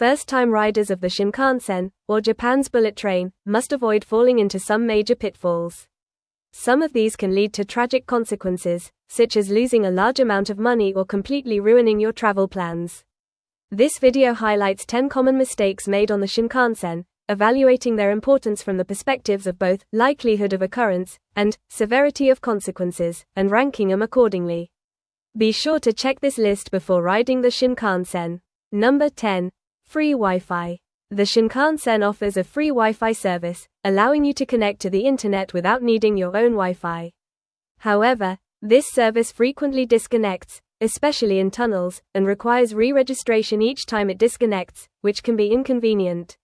First-time riders of the Shinkansen, or Japan's bullet train, must avoid falling into some major pitfalls. Some of these can lead to tragic consequences, such as losing a large amount of money or completely ruining your travel plans. This video highlights 10 common mistakes made on the Shinkansen, evaluating their importance from the perspectives of both likelihood of occurrence and severity of consequences, and ranking them accordingly. Be sure to check this list before riding the Shinkansen. Number 10. Free Wi-Fi. The Shinkansen offers a free Wi-Fi service, allowing you to connect to the internet without needing your own Wi-Fi. However, this service frequently disconnects, especially in tunnels, and requires re-registration each time it disconnects, which can be inconvenient.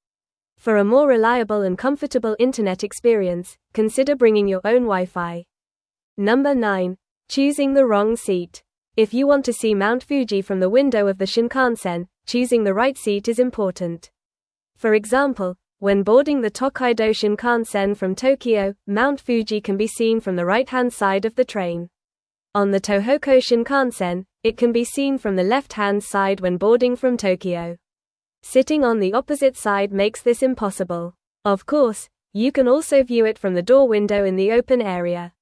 For a more reliable and comfortable internet experience, consider bringing your own Wi-Fi. Number 9. Choosing the wrong seat. If you want to see Mount Fuji from the window of the Shinkansen, choosing the right seat is important. For example, when boarding the Tokaido Shinkansen from Tokyo, Mount Fuji can be seen from the right-hand side of the train. On the Tohoku Shinkansen, it can be seen from the left-hand side when boarding from Tokyo. Sitting on the opposite side makes this impossible. Of course, you can also view it from the door window in the open area.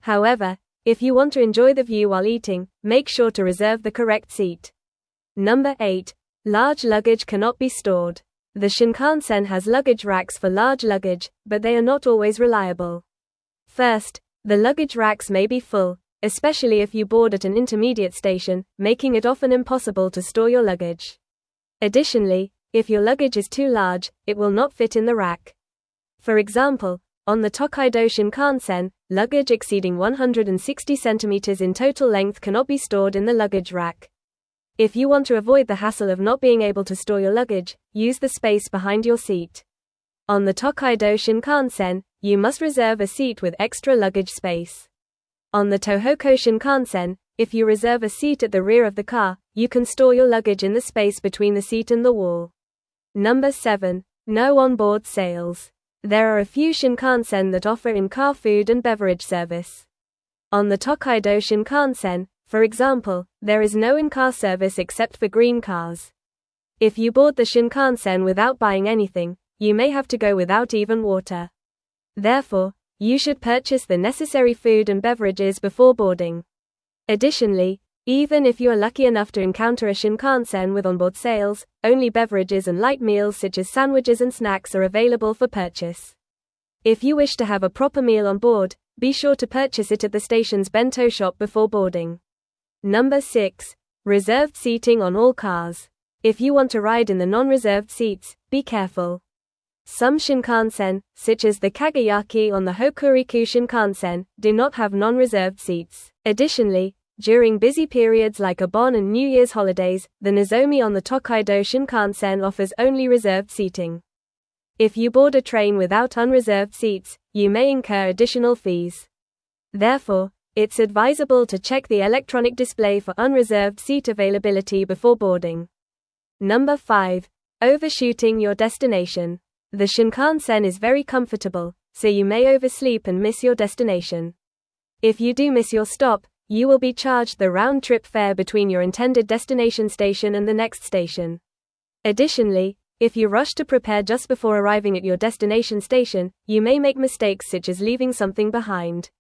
However, if you want to enjoy the view while eating, make sure to reserve the correct seat. Number 8. Large luggage cannot be stored. The Shinkansen has luggage racks for large luggage, but they are not always reliable. First, the luggage racks may be full, especially if you board at an intermediate station, making it often impossible to store your luggage. Additionally, if your luggage is too large, it will not fit in the rack. For example, on the Tokaido Shinkansen, luggage exceeding 160 centimeters in total length cannot be stored in the luggage rack. If you want to avoid the hassle of not being able to store your luggage, use the space behind your seat. On the Tokaido Shinkansen, you must reserve a seat with extra luggage space. On the Tohoku Shinkansen, if you reserve a seat at the rear of the car, you can store your luggage in the space between the seat and the wall. Number 7. No onboard sales. There are a few Shinkansen that offer in-car food and beverage service. On the Tokaido Shinkansen, for example, there is no in-car service except for green cars. If you board the Shinkansen without buying anything, you may have to go without even water. Therefore, you should purchase the necessary food and beverages before boarding. Additionally, even if you are lucky enough to encounter a Shinkansen with onboard sales, only beverages and light meals such as sandwiches and snacks are available for purchase. If you wish to have a proper meal on board, be sure to purchase it at the station's bento shop before boarding. Number 6. Reserved seating on all cars. If you want to ride in the non-reserved seats, be careful. Some Shinkansen, such as the Kagayaki on the Hokuriku Shinkansen, do not have non-reserved seats. Additionally, during busy periods like Obon and New Year's holidays, the Nozomi on the Tokaido Shinkansen offers only reserved seating. If you board a train without unreserved seats, you may incur additional fees. Therefore, it's advisable to check the electronic display for unreserved seat availability before boarding. Number 5. Overshooting your destination. The Shinkansen is very comfortable, so you may oversleep and miss your destination. If you do miss your stop, you will be charged the round-trip fare between your intended destination station and the next station. Additionally, if you rush to prepare just before arriving at your destination station, you may make mistakes such as leaving something behind.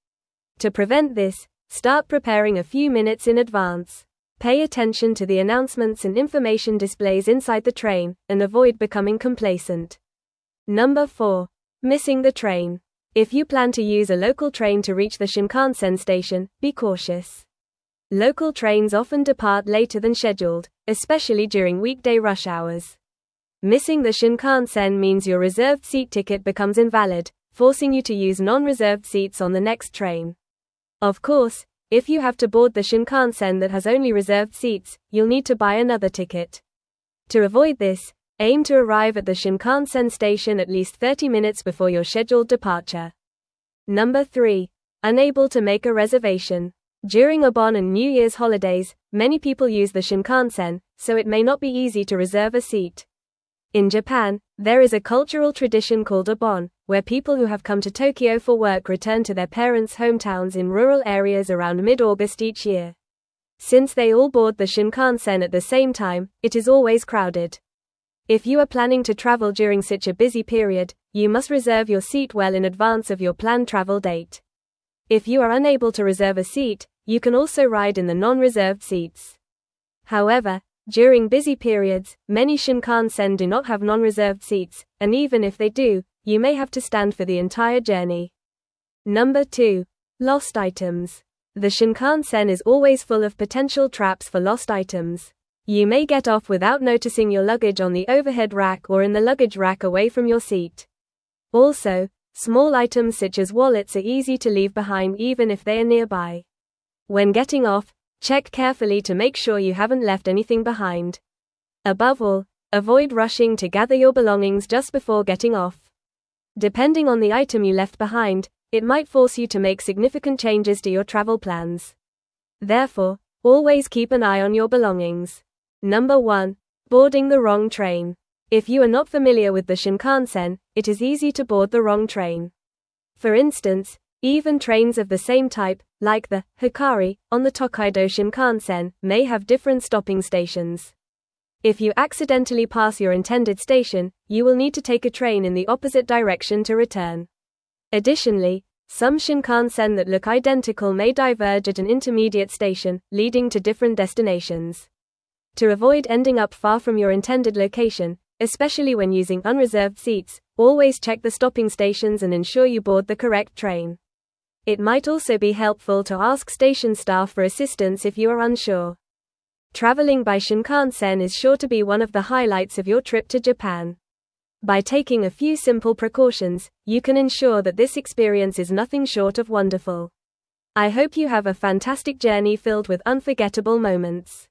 To prevent this, start preparing a few minutes in advance. Pay attention to the announcements and information displays inside the train, and avoid becoming complacent. Number 4. Missing the train. If you plan to use a local train to reach the Shinkansen station, be cautious. Local trains often depart later than scheduled, especially during weekday rush hours. Missing the Shinkansen means your reserved seat ticket becomes invalid, forcing you to use non-reserved seats on the next train. Of course, if you have to board the Shinkansen that has only reserved seats, you'll need to buy another ticket. To avoid this, aim to arrive at the Shinkansen station at least 30 minutes before your scheduled departure. Number 3. Unable to make a reservation. During Obon and New Year's holidays, many people use the Shinkansen, so it may not be easy to reserve a seat. In Japan, there is a cultural tradition called Obon, where people who have come to Tokyo for work return to their parents' hometowns in rural areas around mid-August each year. Since they all board the Shinkansen at the same time, it is always crowded. If you are planning to travel during such a busy period, you must reserve your seat well in advance of your planned travel date. If you are unable to reserve a seat, you can also ride in the non-reserved seats. However, during busy periods, many Shinkansen do not have non-reserved seats, and even if they do, you may have to stand for the entire journey. Number 2. Lost items. The Shinkansen is always full of potential traps for lost items. You may get off without noticing your luggage on the overhead rack or in the luggage rack away from your seat. Also, small items such as wallets are easy to leave behind even if they are nearby. When getting off, check carefully to make sure you haven't left anything behind. Above all, avoid rushing to gather your belongings just before getting off. Depending on the item you left behind, it might force you to make significant changes to your travel plans. Therefore, always keep an eye on your belongings. Number 1. Boarding the wrong train. If you are not familiar with the Shinkansen, it is easy to board the wrong train. For instance, even trains of the same type, like the Hikari, on the Tokaido Shinkansen, may have different stopping stations. If you accidentally pass your intended station, you will need to take a train in the opposite direction to return. Additionally, some Shinkansen that look identical may diverge at an intermediate station, leading to different destinations. To avoid ending up far from your intended location, especially when using unreserved seats, always check the stopping stations and ensure you board the correct train. It might also be helpful to ask station staff for assistance if you are unsure. Traveling by Shinkansen is sure to be one of the highlights of your trip to Japan. By taking a few simple precautions, you can ensure that this experience is nothing short of wonderful. I hope you have a fantastic journey filled with unforgettable moments.